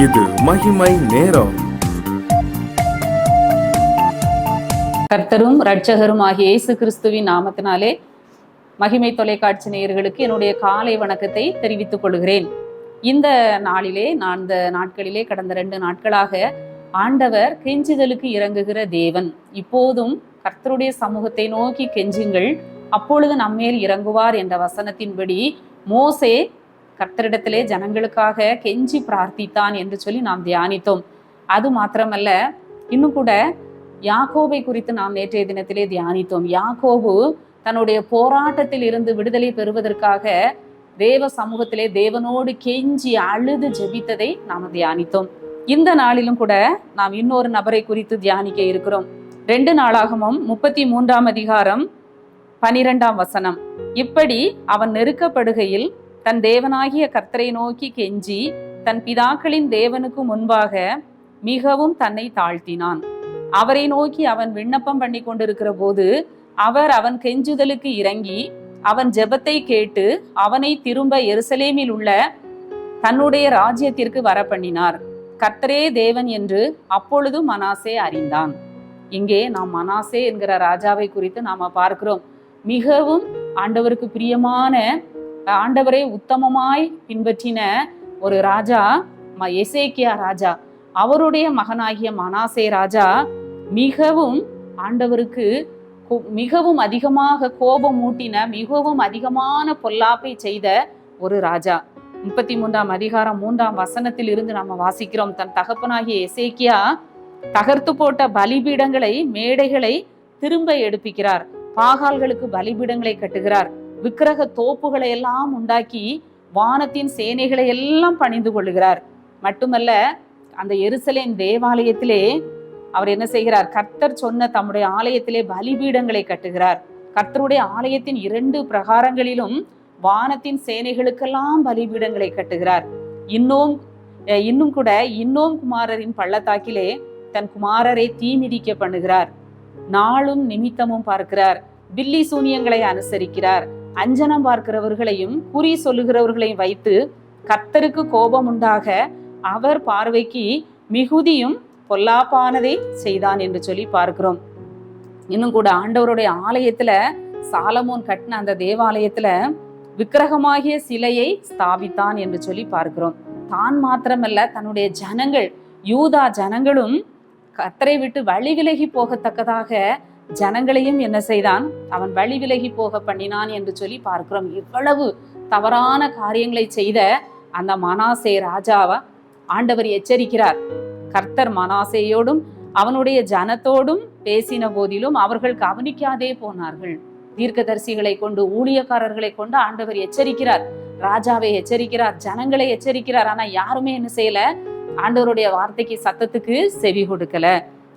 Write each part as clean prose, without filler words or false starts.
இது மகிமை நேரம். கர்த்தரும் இரட்சகரும் ஆகிய இயேசு கிறிஸ்துவின் நாமத்தினாலே மகிமை தொலைக்காட்சி நேயர்களுக்கு என்னுடைய காலை வணக்கத்தை தெரிவித்துக் கொள்கிறேன். இந்த நாளிலே நாட்களிலே கடந்த 2 நாட்களாக ஆண்டவர் கெஞ்சுதலுக்கு இறங்குகிற தேவன். இப்போதும் கர்த்தருடைய சமூகத்தை நோக்கி கெஞ்சுங்கள், அப்பொழுது நம்மேல் இறங்குவார் என்ற வசனத்தின்படி மோசே கர்த்தரிடத்திலே ஜனங்களுக்காக கெஞ்சி பிரார்த்தித்தான் என்று சொல்லி நாம் தியானித்தோம். அது மாத்திரமல்ல, இன்னும் கூட யாக்கோபை குறித்து நாம் நேற்றைய தினத்திலே தியானித்தோம். யாக்கோபு தன்னுடைய போராட்டத்தில் இருந்து விடுதலை பெறுவதற்காக தேவ சமூகத்திலே தேவனோடு கெஞ்சி அழுது ஜெபித்ததை நாம் தியானித்தோம். இந்த நாளிலும் கூட நாம் இன்னொரு நபரை குறித்து தியானிக்க இருக்கிறோம். 2 நாளாகமம் 33ஆம் அதிகாரம் 12ஆம் வசனம். இப்படி அவன் நெருக்கப்படுகையில் தன் தேவனாகிய கர்த்தரை நோக்கி கெஞ்சி தன் பிதாக்களின் தேவனுக்கு முன்பாக மிகவும் தன்னை தாழ்த்தினான். அவரை நோக்கி அவன் விண்ணப்பம் பண்ணி கொண்டிருக்கிற போது அவர் அவன் கெஞ்சுதலுக்கு இறங்கி அவன் ஜெபத்தை கேட்டு அவனை திரும்ப எருசலேமில் உள்ள தன்னுடைய ராஜ்யத்திற்கு வர பண்ணினார். கர்த்தரே தேவன் என்று அப்பொழுது மனாசே அறிந்தான். இங்கே நாம் மனாசே என்கிற ராஜாவை குறித்து நாம பார்க்கிறோம். மிகவும் ஆண்டவருக்கு பிரியமான, ஆண்டவரை உத்தமமாய் பின்பற்றின ஒரு ராஜா எசேக்கியா ராஜா. அவருடைய மகனாகிய மனாசே ராஜா மிகவும் ஆண்டவருக்கு மிகவும் அதிகமாக கோபம் மூட்டின, மிகவும் அதிகமான பொல்லாப்பை செய்த ஒரு ராஜா. 33ஆம் அதிகாரம் 3ஆம் வசனத்தில் இருந்து நாம வாசிக்கிறோம். தன் தகப்பனாகிய எசேக்கியா தகர்த்து போட்ட பலிபீடங்களை, மேடைகளை திரும்ப எடுப்பிக்கிறார். பாகால்களுக்கு பலிபீடங்களை கட்டுகிறார். விக்கிரக தோப்புகளை எல்லாம் உண்டாக்கி வானத்தின் சேனைகளை எல்லாம் பணிந்து கொள்ளுகிறார். மட்டுமல்ல, அந்த எருசலேம் தேவாலயத்திலே அவர் என்ன செய்கிறார்? கர்த்தர் சொன்ன தம்முடைய ஆலயத்திலே பலிபீடங்களை கட்டுகிறார். கர்த்தருடைய ஆலயத்தின் 2 பிரகாரங்களிலும் வானத்தின் சேனைகளுக்கெல்லாம் பலிபீடங்களை கட்டுகிறார். இன்னும் கூட இன்னோம் குமாரரின் பள்ளத்தாக்கிலே தன் குமாரரை தீ மிதிக்க பண்ணுகிறார். நாளும் நிமித்தமும் பார்க்கிறார். பில்லி சூனியங்களை அனுசரிக்கிறார். அஞ்சனம் பார்க்கிறவர்களையும் குறி சொல்லுகிறவர்களையும் வைத்து கர்த்தருக்கு கோபம் உண்டாக அவர் பார்வைக்கு மிகுதியும் பொல்லாப்பானதை செய்தான் என்று சொல்லி பார்க்கிறோம். இன்னும் கூட ஆண்டவருடைய ஆலயத்துல, சாலமோன் கட்டின அந்த தேவாலயத்துல விக்கிரகமாகிய சிலையை ஸ்தாபித்தான் என்று சொல்லி பார்க்கிறோம். தான் மாத்திரமல்ல, தன்னுடைய ஜனங்கள், யூதா ஜனங்களும் கர்த்தரை விட்டு வழி விலகி போகத்தக்கதாக ஜனங்களையும் என்ன செய்தான்? அவன் வழி விலகி போக பண்ணினான் என்று சொல்லி பார்க்கிறோம். இவ்வளவு தவறான காரியங்களை செய்த அந்த மனாசே ராஜாவை ஆண்டவர் எச்சரிக்கிறார். கர்த்தர் மனாசேயோடும் அவனுடைய ஜனத்தோடும் பேசின போதிலும் அவர்கள் கவனிக்காதே போனார்கள். தீர்க்கதரிசிகளை கொண்டு, ஊழியக்காரர்களை கொண்டு ஆண்டவர் எச்சரிக்கிறார். ராஜாவை எச்சரிக்கிறார், ஜனங்களை எச்சரிக்கிறார். ஆனா யாருமே என்ன செய்யல? ஆண்டவருடைய வார்த்தைக்கு, சத்தத்துக்கு செவி கொடுக்கல.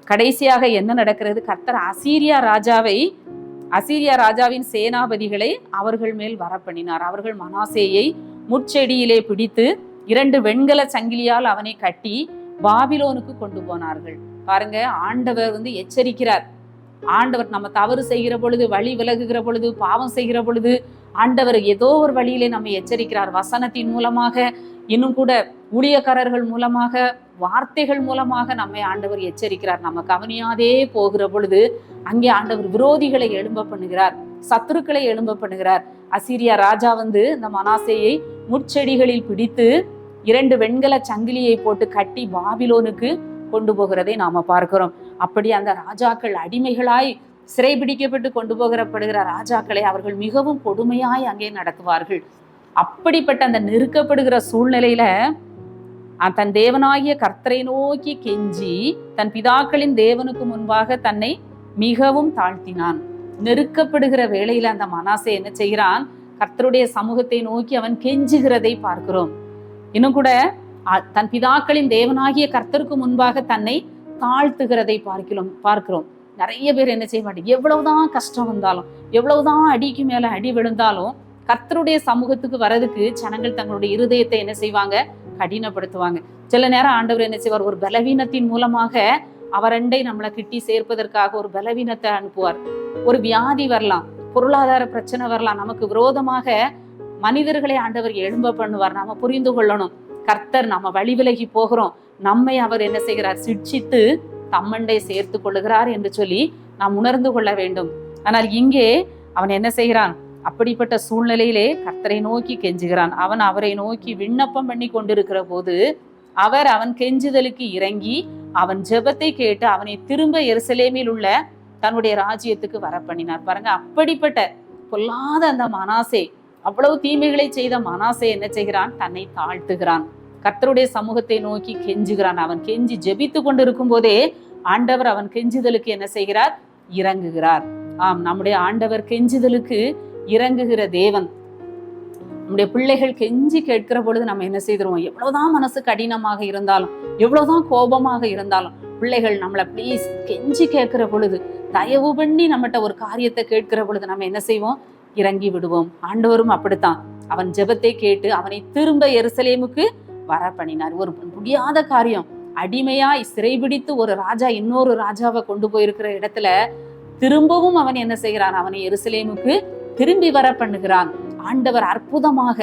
கடைசியாக என்ன நடக்கிறது? கர்த்தர் அசீரியா ராஜாவின் சேனாபதிகளை அவர்கள் மேல் வரப்பண்ணினார். அவர்கள் மனாசேயை முட்செடியிலே பிடித்து 2 வெண்கல சங்கிலியால் அவனை கட்டி பாபிலோனுக்கு கொண்டு போனார்கள். பாருங்க, ஆண்டவர் எச்சரிக்கிறார். ஆண்டவர் நம்ம தவறு செய்கிற பொழுது, வழி விலகுகிற பொழுது, பாவம் செய்கிற பொழுது ஆண்டவர் ஏதோ ஒரு வழியிலே நம்ம எச்சரிக்கிறார். வசனத்தின் மூலமாக, இன்னும் கூட ஊழியக்காரர்கள் மூலமாக, வார்த்தைகள் மூலமாக நம்மை ஆண்டவர் எச்சரிக்கிறார். நம்ம கவனியாதே போகிற பொழுது அங்கே ஆண்டவர் விரோதிகளை எழும்ப பண்ணுகிறார், சத்துருக்களை எழும்ப பண்ணுகிறார். அசீரியா ராஜா இந்த மனாசேயை முட்செடிகளில் பிடித்து 2 வெண்கல சங்கிலியை போட்டு கட்டி பாபிலோனுக்கு கொண்டு போகிறதை நாம பார்க்கிறோம். அப்படி அந்த ராஜாக்கள் அடிமைகளாய் சிறைபிடிக்கப்பட்டு கொண்டு போகப்படுகிற ராஜாக்களை அவர்கள் மிகவும் கொடுமையாய் அங்கே நடத்துவார்கள். அப்படிப்பட்ட அந்த நெருக்கப்படுகிற சூழ்நிலையில தன் தேவனாகிய கர்த்தரை நோக்கி கெஞ்சி தன் பிதாக்களின் தேவனுக்கு முன்பாக தன்னை மிகவும் தாழ்த்தினான். நெருக்கப்படுகிற வேளையில அந்த மனாசே என்ன செய்கிறான்? கர்த்தருடைய சமூகத்தை நோக்கி அவன் கெஞ்சுகிறதை பார்க்கிறோம். இன்னும் கூட தன் பிதாக்களின் தேவனாகிய கர்த்தருக்கு முன்பாக தன்னை தாழ்த்துகிறதை பார்க்கிறோம். நிறைய பேர் என்ன செய்ய மாட்டேங்க, எவ்வளவுதான் கஷ்டம் வந்தாலும், எவ்வளவுதான் அடிக்கு மேல அடி விழுந்தாலும் கர்த்தருடைய சமூகத்துக்கு வரதுக்கு ஜனங்கள் தங்களுடைய இருதயத்தை என்ன செய்வாங்க? கடினப்படுத்துவாங்க. சில நேரம் ஆண்டவர் என்ன செய்வார்? ஒரு பலவீனத்தின் மூலமாக அவரண்டை நம்மளை கிட்டி சேர்ப்பதற்காக ஒரு பலவீனத்தை அனுப்புவார். ஒரு வியாதி வரலாம், பொருளாதார பிரச்சனை வரலாம், நமக்கு விரோதமாக மனிதர்களை ஆண்டவர் எழும்ப பண்ணுவார். நாம புரிந்து கொள்ளணும், கர்த்தர் நம்ம வழி விலகி போகிறோம், நம்மை அவர் என்ன செய்கிறார், சிட்சித்து தம்மண்டை சேர்த்து கொள்ளுகிறார் என்று சொல்லி நாம் உணர்ந்து கொள்ள வேண்டும். ஆனால் இங்கே அவன் என்ன செய்கிறான், அப்படிப்பட்ட சூழ்நிலையிலே கர்த்தரை நோக்கி கெஞ்சுகிறான். அவன் அவரை நோக்கி விண்ணப்பம் பண்ணி கொண்டிருக்கிற போது அவன் கெஞ்சுதலுக்கு இறங்கி அவன் ஜெபத்தை கேட்டு அவனை திரும்ப எருசலேமில் உள்ள தன்னுடைய ராஜ்யத்துக்கு வர பண்ணினார். பாருங்க, அப்படிப்பட்ட பொல்லாத அந்த மனாசே, அவ்வளவு தீமைகளை செய்த மனாசே என்ன செய்கிறான், தன்னை தாழ்த்துகிறான், கர்த்தருடைய சமூகத்தை நோக்கி கெஞ்சுகிறான். அவன் கெஞ்சி ஜெபித்து கொண்டிருக்கும் போதே ஆண்டவர் அவன் கெஞ்சுதலுக்கு என்ன செய்கிறார், இறங்குகிறார். ஆம், நம்முடைய ஆண்டவர் கெஞ்சுதலுக்கு இறங்குகிற தேவன். நம்முடைய பிள்ளைகள் கெஞ்சி கேட்கிற பொழுது நம்ம என்ன செய்திருவோம், எவ்வளவுதான் மனசு கடினமாக இருந்தாலும், எவ்வளவுதான் கோபமாக இருந்தாலும், பிள்ளைகள் நம்மளை ப்ளீஸ் கெஞ்சி கேட்கிற பொழுது, தயவு பண்ணி நம்மகிட்ட ஒரு காரியத்தை கேட்கிற பொழுது நம்ம என்ன செய்வோம், இறங்கி விடுவோம். ஆண்டவரும் அப்படித்தான். அவன் ஜெபத்தை கேட்டு அவனை திரும்ப எருசலேமுக்கு வர பண்ணினார். ஒரு முடியாத காரியம், அடிமையாய் சிறைபிடித்து ஒரு ராஜா இன்னொரு ராஜாவை கொண்டு போயிருக்கிற இடத்துல திரும்பவும் அவன் என்ன செய்கிறான், அவனை எருசலேமுக்கு திரும்பி வர பண்ணுகிறான். ஆண்டவர் அற்புதமாக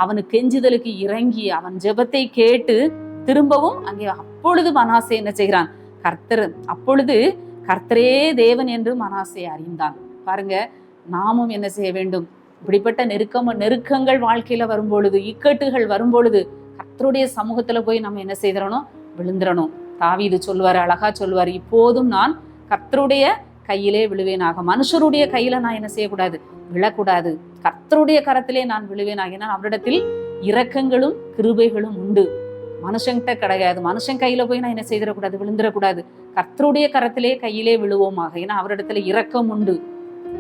அவனுக்கு கெஞ்சுதலுக்கு இறங்கி அவன் ஜெபத்தை கேட்டு திரும்பவும் அங்கே அப்பொழுது மனாசே என்ன செய்கிறான், அப்பொழுது கர்த்தரே தேவன் என்று மனாசே அறிந்தான். பாருங்க, நாமும் என்ன செய்ய வேண்டும், இப்படிப்பட்ட நெருக்கங்கள் வாழ்க்கையில வரும்பொழுது, இக்கட்டுகள் வரும்பொழுது கர்த்தருடைய சமூகத்துல போய் நம்ம என்ன செய்திடணும், விழுந்துடணும். தாவீது சொல்லுவாரு, அழகா சொல்லுவாரு, இப்போதும் நான் கர்த்தருடைய கையிலே விழுவேனாக. மனுஷருடைய கையில நான் என்ன செய்யக்கூடாது, விழக்கூடாது, கர்த்தருடைய கரத்திலே நான் விழுவேனாக. ஏன்னா அவரிடத்தில் இரக்கங்களும் கிருபைகளும் உண்டு, மனுஷங்கிட்ட கிடையாது. மனுஷன் கையில போய் நான் என்ன செய்திடக்கூடாது, விழுந்துடக்கூடாது. கர்த்தருடைய கரத்திலே கையிலே விழுவோமாக. ஏன்னா அவரிடத்துல இரக்கம் உண்டு.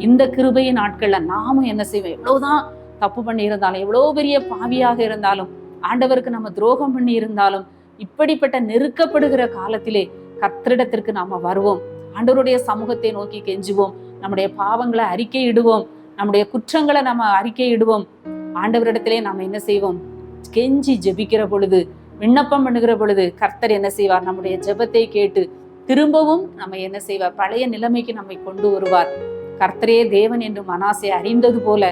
இந்த கிருபையின் நாட்கள்ல நாமும் என்ன செய்வோம், எவ்வளவுதான் தப்பு பண்ணி இருந்தாலும், எவ்வளவு பெரிய பாவியாக இருந்தாலும், ஆண்டவருக்கு நம்ம துரோகம் பண்ணி இருந்தாலும், இப்படிப்பட்ட நெருக்கப்படுகிற காலத்திலே கர்த்தரிடத்திற்கு நாம வருவோம், ஆண்டவருடைய சமூகத்தை நோக்கி கெஞ்சுவோம், நம்முடைய பாவங்களை அறிக்கையிடுவோம், நம்முடைய குற்றங்களை நம்ம அறிக்கையிடுவோம். ஆண்டவரிடத்திலே நாம என்ன செய்வோம், கெஞ்சி ஜெபிக்கிற பொழுது, விண்ணப்பம் பண்ணுகிற பொழுது கர்த்தர் என்ன செய்வார், நம்முடைய ஜெபத்தை கேட்டு திரும்பவும் நம்ம என்ன செய்வார், பழைய நிலைமைக்கு நம்மை கொண்டு வருவார். கர்த்தரே தேவன் என்று மனாசே அறிந்தது போல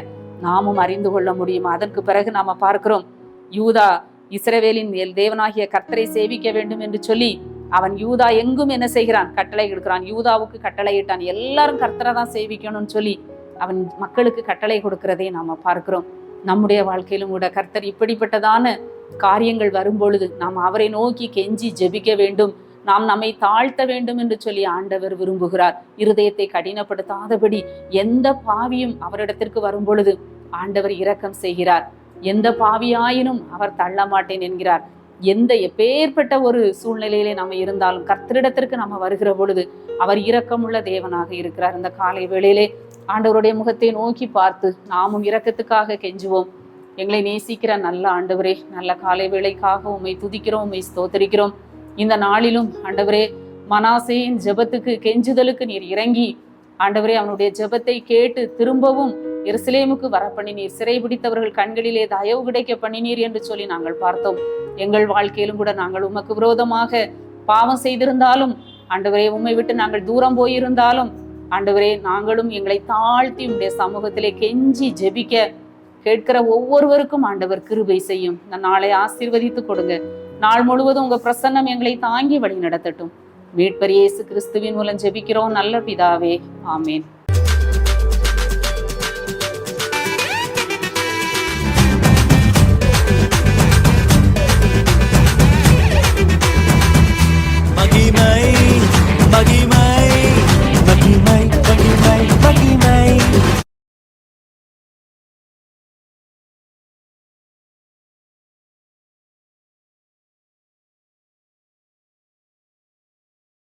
நாமும் அறிந்து கொள்ள முடியும். அதற்கு பிறகு நாம பார்க்கிறோம், யூதா இஸ்ரவேலின் தேவனாகிய கர்த்தரை சேவிக்க வேண்டும் என்று சொல்லி அவன் யூதா எங்கும் என்ன செய்கிறான், கட்டளை கொடுக்கிறான். யூதாவுக்கு கட்டளை இட்டான், எல்லாரும் கர்த்தரை தான் சேவிக்கணும்னு சொல்லி அவன் மக்களுக்கு கட்டளை கொடுக்கிறதை நாம பார்க்கிறோம். நம்முடைய வாழ்க்கையிலும் கூட கர்த்தர் இப்படிப்பட்டதான காரியங்கள் வரும்பொழுது நாம் அவரை நோக்கி கெஞ்சி ஜெபிக்க வேண்டும், நாம் நம்மை தாழ்த்த வேண்டும் என்று சொல்லி ஆண்டவர் விரும்புகிறார். இருதயத்தை கடினப்படுத்தாதபடி எந்த பாவியும் அவரிடத்திற்கு வரும் பொழுது ஆண்டவர் இரக்கம் செய்கிறார். எந்த பாவியாயினும் அவர் தள்ள மாட்டேன் என்கிறார். எப்பேற்பட்ட ஒரு சூழ்நிலையிலே நம்ம இருந்தாலும் கர்த்தரிடத்திற்கு நம்ம வருகிற பொழுது அவர் இரக்கமுள்ள தேவனாக இருக்கிறார். இந்த காலை வேளையிலே ஆண்டவருடைய முகத்தை நோக்கி பார்த்து நாமும் இரக்கத்துக்காக கெஞ்சுவோம். எங்களை நேசிக்கிற நல்ல ஆண்டவரே, நல்ல காலை வேளைக்காக உம்மை துதிக்கிறோம், உம்மை ஸ்தோத்தரிக்கிறோம். இந்த நாளிலும் ஆண்டவரே, மனாசேயின் ஜெபத்துக்கு கெஞ்சுதலுக்கு நீர் இறங்கி ஆண்டவரே அவனுடைய ஜெபத்தை கேட்டு திரும்பவும் எருசலேமுக்கு வர பண்ணினீர். சிறைபிடித்தவர்கள் கண்களிலே தயவு கிடைக்க பண்ணினீர் என்று சொல்லி நாங்கள் பார்த்தோம். எங்கள் வாழ்க்கையிலும் கூட நாங்கள் உமக்கு விரோதமாக பாவம் செய்திருந்தாலும் ஆண்டவரே, உம்மை விட்டு நாங்கள் தூரம் போயிருந்தாலும் ஆண்டவரே, நாங்களும் எங்களை தாழ்த்தி உம்முடைய சமூகத்திலே கெஞ்சி ஜெபிக்க கேட்கிற ஒவ்வொருவருக்கும் ஆண்டவர் கிருபை செய்யும். இந்த நாளை ஆசீர்வதித்து கொடுங்க. நாள் முழுவதும் உங்க பிரசன்னம் எங்களை தாங்கி வழி நடத்தட்டும். மீட்பர் இயேசு கிறிஸ்துவின் மூலம் ஜெபிக்கிறோம் நல்ல பிதாவே, ஆமேன்.